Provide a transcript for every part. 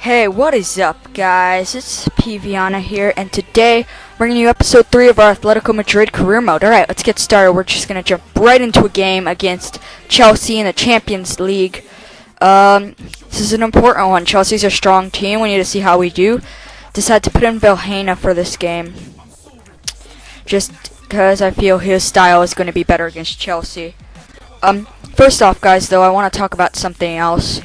Hey, what is up, guys? It's ThePFVianna here, and today bringing you episode 3 of our Athletico Madrid career mode. Alright, let's get started. We're just going to jump right into a game against Chelsea in the Champions League. This is an important one. Chelsea's a strong team. We need to see how we do. Decided to put in ThePFVianna for this game, just because I feel his style is going to be better against Chelsea. First off, guys, though, I want to talk about something else.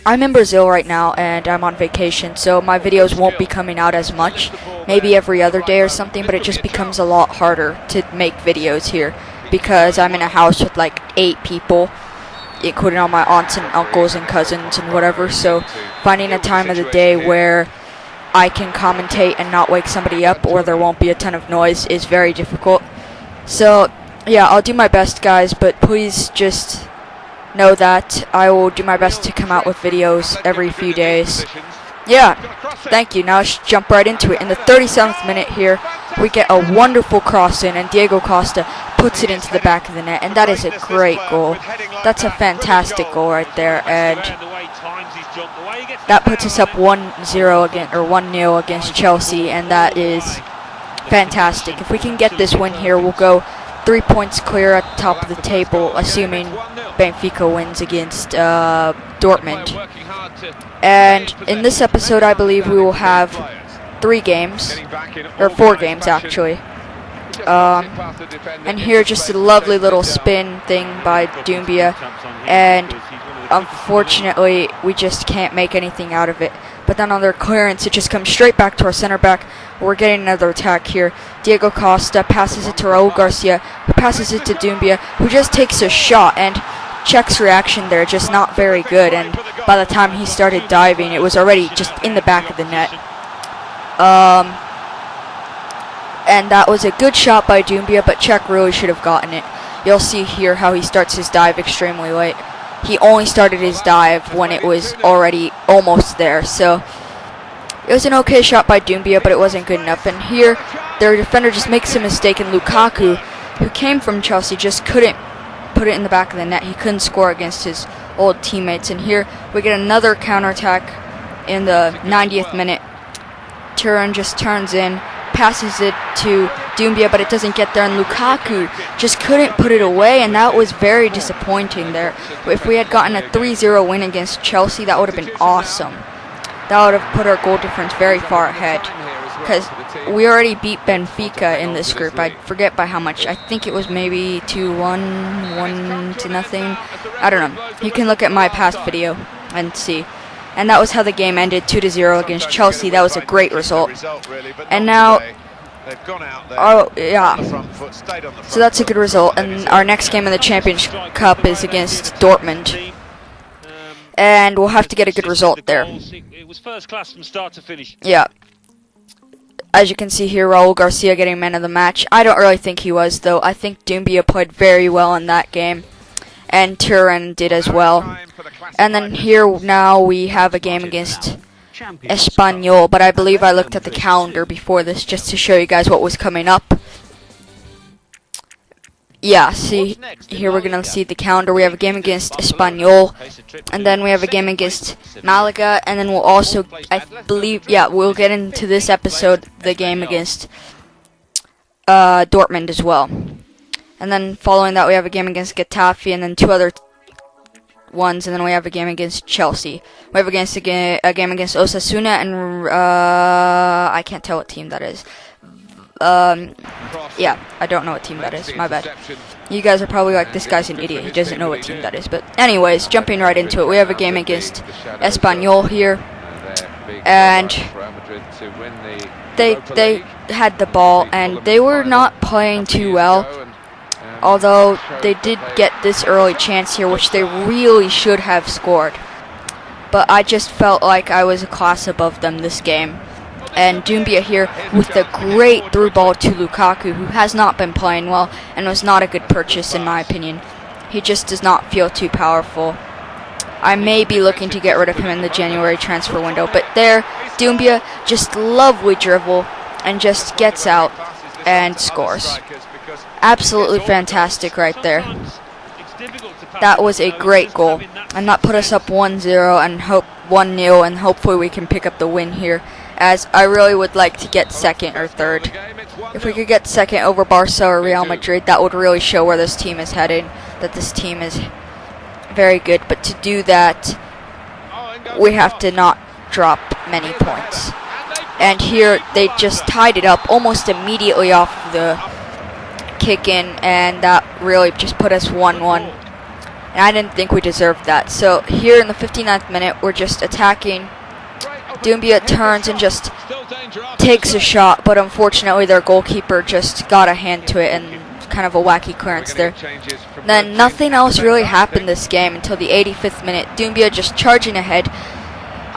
I'm in Brazil right now, and I'm on vacation, so my videos won't be coming out as much. Maybe every other day or something, but it just becomes a lot harder to make videos here, because I'm in a house with like 8 people, including all my aunts and uncles and cousins and whatever, so finding a time of the day where I can commentate and not wake somebody up, or there won't be a ton of noise, is very difficult. So, yeah, I'll do my best, guys, but please just know that I will do my best to come out with videos every few days. Yeah, thank you. Now let's jump right into it. In the 37th minute here, we get a wonderful cross in, and Diego Costa puts it into the back of the net, and that is a great goal. That's a fantastic goal right there, and that puts us up 1-0 again, or 1-0 against Chelsea, and that is fantastic. If we can get this win here, we'll go 3 points clear at the top of the table, assuming Benfica wins against Dortmund. And in this episode, I believe we will have 3 games, or 4 games actually. And here, just a lovely little spin thing by Doumbia, and unfortunately, we just can't make anything out of it. But then on their clearance, it just comes straight back to our center back. We're getting another attack here. Diego Costa passes it to Raul Garcia, who passes it to Doumbia, who just takes a shot, and Czech's reaction there just not very good, and by the time he started diving, it was already just in the back of the net. And that was a good shot by Doumbia, but Czech really should have gotten it. You'll see here how he starts his dive extremely late. He only started his dive when it was already almost there, so it was an okay shot by Doumbia, but it wasn't good enough. And here, their defender just makes a mistake, and Lukaku, who came from Chelsea, just couldn't put it in the back of the net. He couldn't score against his old teammates. And here, we get another counterattack in the 90th minute. Turan just turns in, passes it to Doumbia, but it doesn't get there, and Lukaku just couldn't put it away, and that was very disappointing there. If we had gotten a 3-0 win against Chelsea, that would have been awesome. That would have put our goal difference very far ahead, because we already beat Benfica in this group. I forget by how much. I think it was maybe 2-1, 1-0. I don't know. You can look at my past video and see. And that was how the game ended, 2-0 against Chelsea. That was a great result. And now, oh yeah, so that's a good result. And our next game in the Champions Cup is against Dortmund, and we'll have to get a good result there. It was first class from start to finish. Yeah. As you can see here, Raul Garcia getting man of the match. I don't really think he was, though. I think Doumbia played very well in that game, and Turan did as well. And then here now we have a game against S1E3, but I believe I looked at the calendar before this just to show you guys what was coming up. Yeah, see, here we're going to see the calendar. We have a game against S1E3, and then we have a game against Malaga, and then we'll also, I believe, yeah, we'll get into this episode the game against Dortmund as well. And then following that, we have a game against Getafe, and then 2 other ones, and then we have a game against Chelsea. We have a game against Osasuna, and I can't tell what team that is. Yeah, I don't know what team that is. My bad. You guys are probably like, this guy's an idiot. He doesn't know what team that is. But anyways, jumping right into it, we have a game against S1E3 here, and they had the ball, and they were not playing too well. Although they did get this early chance here, which they really should have scored. But I just felt like I was a class above them this game. And Doumbia here with a great through ball to Lukaku, who has not been playing well and was not a good purchase in my opinion. He just does not feel too powerful. I may be looking to get rid of him in the January transfer window. But there, Doumbia, just lovely dribble, and just gets out and scores. Absolutely fantastic right there. That was a great goal, and that put us up 1-0 and 1-0, and hopefully we can pick up the win here, as I really would like to get second or third. If we could get second over Barca or Real Madrid, that would really show where this team is headed, that this team is very good. But to do that, we have to not drop many points. And here they just tied it up almost immediately off of the kick-in, and that really just put us 1-1. And I didn't think we deserved that. So here in the 59th minute, we're just attacking. Doumbia turns and just takes a shot, but unfortunately their goalkeeper just got a hand to it, and kind of a wacky clearance there. Then nothing else really happened this game until the 85th minute. Doumbia just charging ahead.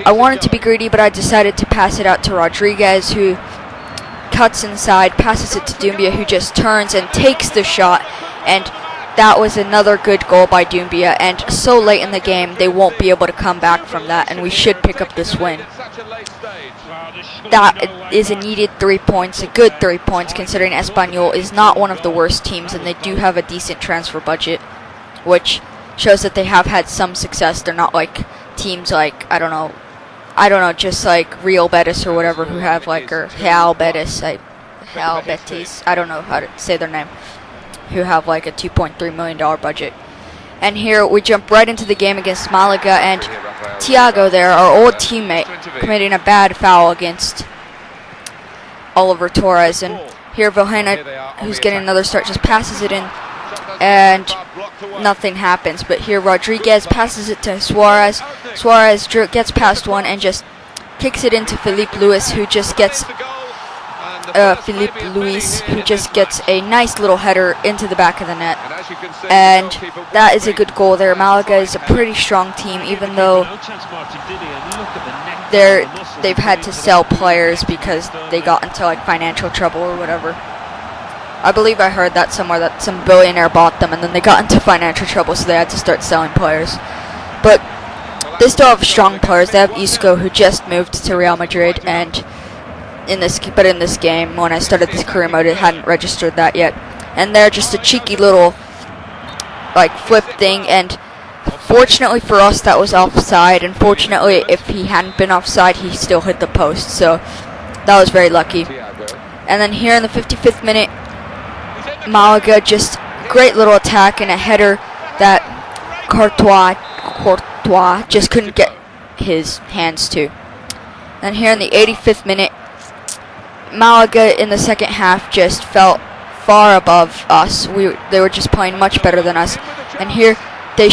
I wanted to be greedy, but I decided to pass it out to Rodriguez, who cuts inside, passes it to Doumbia, who just turns and takes the shot, and that was another good goal by Doumbia. And so late in the game, they won't be able to come back from that, and we should pick up this win. That is a needed 3 points, a good 3 points, considering Espanyol is not one of the worst teams, and they do have a decent transfer budget, which shows that they have had some success. They're not like teams like, I don't know, just like Real Betis or whatever, who have like, or Real Betis, Real Betis, I don't know how to say their name, who have like a $2.3 million budget. And here we jump right into the game against Malaga, and Thiago there, our old teammate, committing a bad foul against Oliver Torres. And here Vilhena, who's getting another start, just passes it in, and nothing happens. But here Rodriguez passes it to Suarez. Suarez gets past one and just kicks it into Felipe Luis, who just gets a nice little header into the back of the net. And that is a good goal there. Malaga is a pretty strong team, even though they've had to sell players because they got into like financial trouble or whatever. I believe I heard that somewhere, that some billionaire bought them and then they got into financial trouble, so they had to start selling players. But they still have strong players. They have Isco, who just moved to Real Madrid, and in this game, when I started this career mode, it hadn't registered that yet. And they're just a cheeky little like flip thing, and fortunately for us that was offside, and fortunately if he hadn't been offside, he still hit the post, so that was very lucky. And then here in the 55th minute, Malaga, just great little attack and a header that Courtois just couldn't get his hands to. And here in the 85th minute, Malaga in the second half just felt far above us. They were just playing much better than us. And here they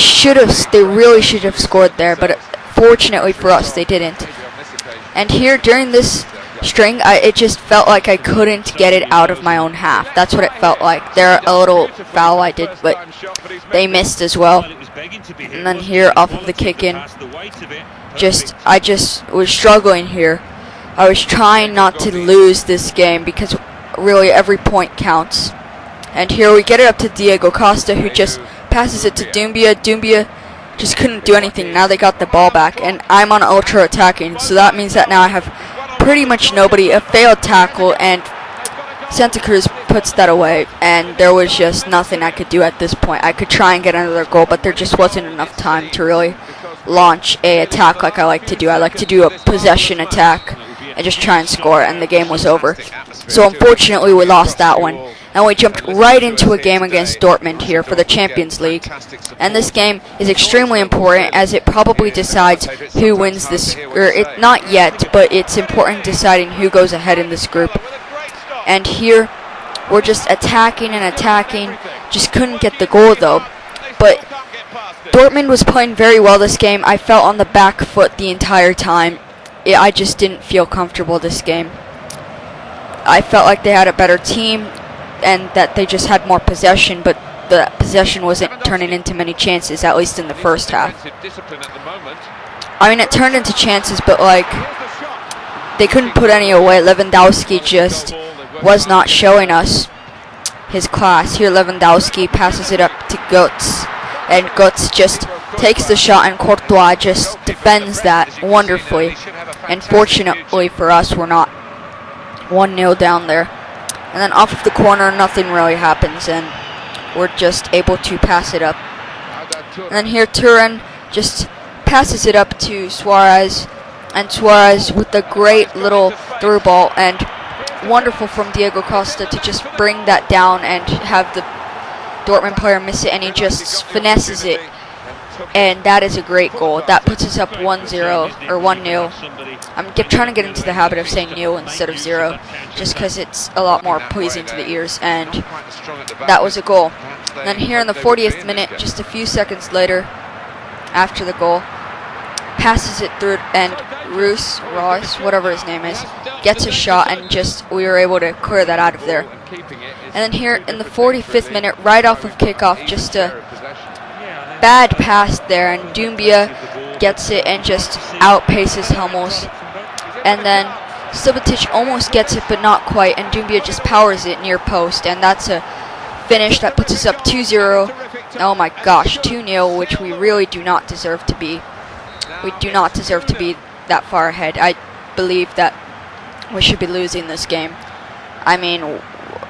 really should have scored there, but fortunately for us, they didn't. And here during this string, it just felt like I couldn't get it out of my own half. That's what it felt like. There a little foul I did, but they missed as well. And then here off of the kick-in, I just was struggling here. I was trying not to lose this game because really every point counts. And here we get it up to Diego Costa, who just passes it to Doumbia. Doumbia just couldn't do anything. Now they got the ball back, and I'm on ultra attacking, so that means that now I have pretty much nobody. A failed tackle, and Santa Cruz puts that away, and there was just nothing I could do at this point. I could try and get another goal, but there just wasn't enough time to really launch a attack like I like to do. I like to do a possession attack and just try and score, and the game was over. So unfortunately we lost that one, and we jumped right into a game against Dortmund here for the Champions League. And this game is extremely important, as it probably decides who wins this, not yet, but it's important deciding who goes ahead in this group. And here we're just attacking and attacking, just couldn't get the goal though. But Dortmund was playing very well this game. I felt on the back foot the entire time. I just didn't feel comfortable this game. I felt like they had a better team and that they just had more possession, but the possession wasn't turning into many chances, at least in the first half. I mean, it turned into chances, but like they couldn't put any away. Lewandowski just was not showing us his class. Here Lewandowski passes it up to Götze, and Götze just takes the shot, and Courtois just defends that wonderfully. And fortunately for us, we're not 1-0 down there. And then off of the corner, nothing really happens, and we're just able to pass it up. And then here Turin just passes it up to Suarez, and Suarez with the great little through ball, and wonderful from Diego Costa to just bring that down and have the Dortmund player miss it, and he just finesses it, and that is a great goal. That puts us up 1-0 or 1-0. I'm trying to get into the habit of saying 0 instead of 0, just because it's a lot more pleasing to the ears, and that was a goal. And then here in the 40th minute, just a few seconds later, after the goal, passes it through, and Royce, whatever his name is, gets a shot, and just we were able to clear that out of there. And then here in the 45th minute, right off of kickoff, just a bad pass there, and Doumbia gets it and just outpaces Hummels. And then Subotic almost gets it, but not quite, and Doumbia just powers it near post, and that's a finish that puts us up 2-0. Oh my gosh, 2-0, which we really do not deserve to be. We do not deserve to be that far ahead. I believe that we should be losing this game. I mean,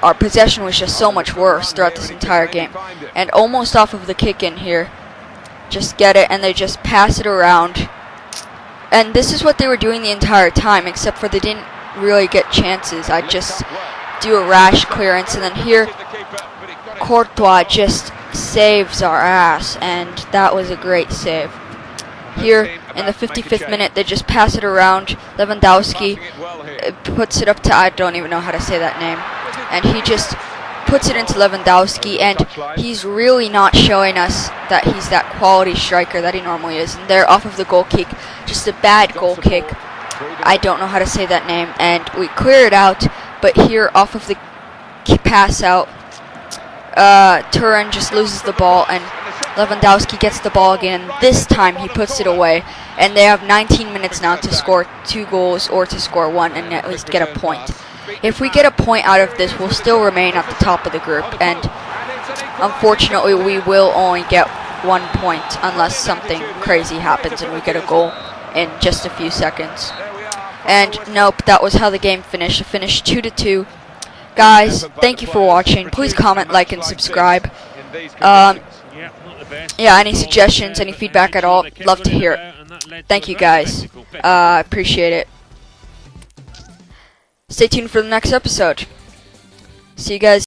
our possession was just so much worse throughout this entire game. And almost off of the kick in here, just get it, and they just pass it around. And this is what they were doing the entire time, except for they didn't really get chances. I just do a rash clearance, and then here Courtois just saves our ass, and that was a great save. Here in the 55th minute, they just pass it around. Lewandowski puts it up to, I don't even know how to say that name, and he just puts it into Lewandowski, and he's really not showing us that he's that quality striker that he normally is. And there, off of the goal kick, just a bad goal kick. I don't know how to say that name, and we clear it out. But here, off of the pass out, Turin just loses the ball, and Lewandowski gets the ball again, and this time he puts it away. And they have 19 minutes now to score 2 goals or to score 1 and at least get a point. If we get a point out of this, we'll still remain at the top of the group, and unfortunately we will only get 1 point unless something crazy happens and we get a goal in just a few seconds. And nope, that was how the game finished. It finished 2-2. Guys, thank you for watching. Please comment, like, and subscribe. Yeah, any suggestions, any feedback at all, love to hear it. Thank you guys. I appreciate it. Stay tuned for the next episode. See you guys.